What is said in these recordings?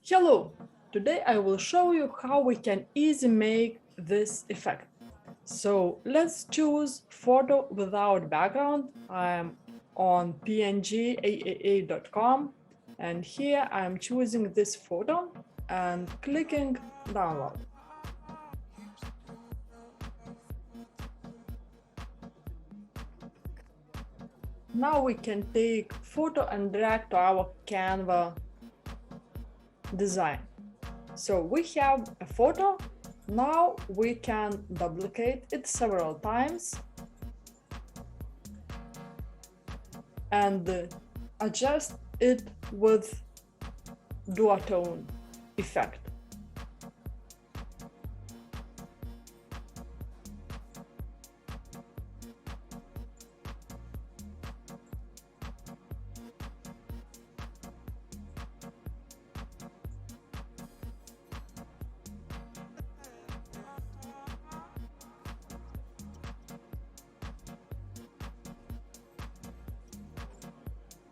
Hello! Today I will show you how we can easily make this effect. So let's choose photo without background. I'm on pngaaa.com and here I'm choosing this photo and clicking download. Now we can take photo and drag to our Canva design. So we have a photo. Now we can duplicate it several times and adjust it with duotone effect.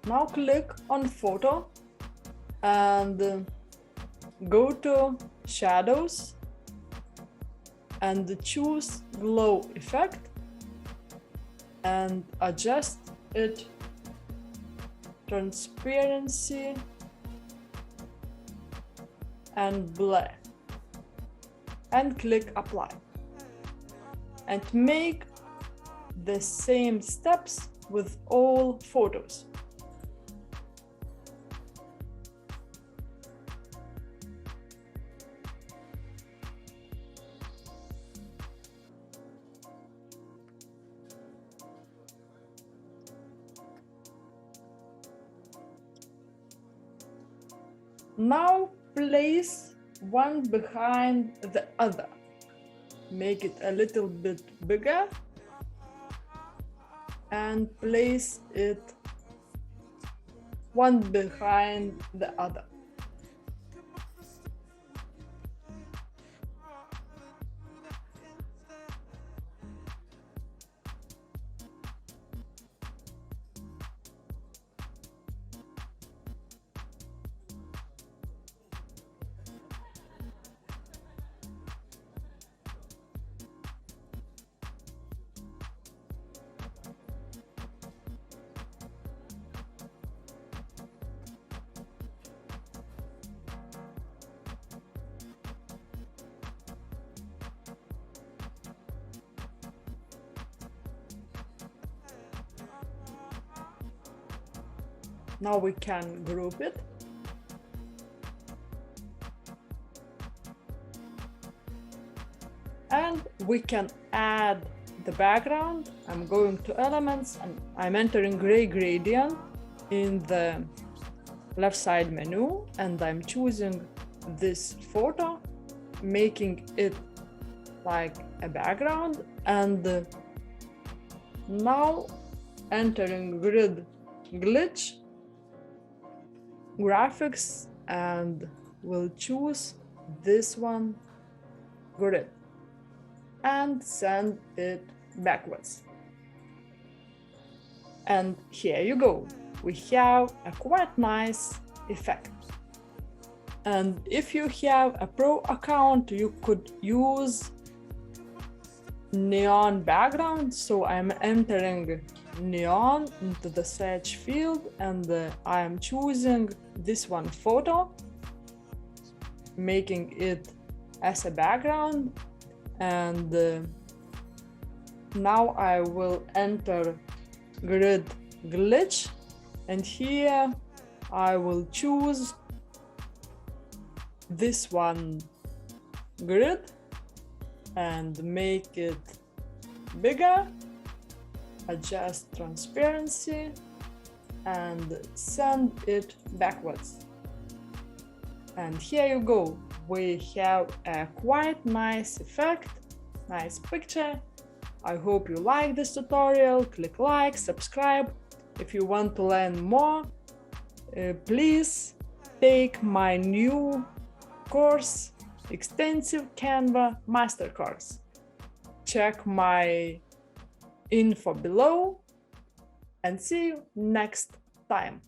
Now click on photo and go to shadows and choose glow effect and adjust it transparency and blur and click apply and make the same steps with all photos. Now place one behind the other. Make it a little bit bigger and place it one behind the other. Now we can group it. And we can add the background. I'm going to elements and I'm entering gray gradient in the left side menu and I'm choosing this photo, making it like a background, and now entering grid glitch graphics and we'll choose this one, grid, and send it backwards. And here you go, we have a quite nice effect. And if you have a pro account, you could use neon background. So I'm entering neon into the search field and I am choosing this one, photo, making it as a background, and now I will enter grid glitch and here I will choose this one, grid, and make it bigger, adjust transparency and send it backwards. And here you go, we have a quite nice effect, nice picture. I hope you like this tutorial. Click like, subscribe. If you want to learn more, please take my new course, Extensive Canva Master Course. Check my info below and see you next time.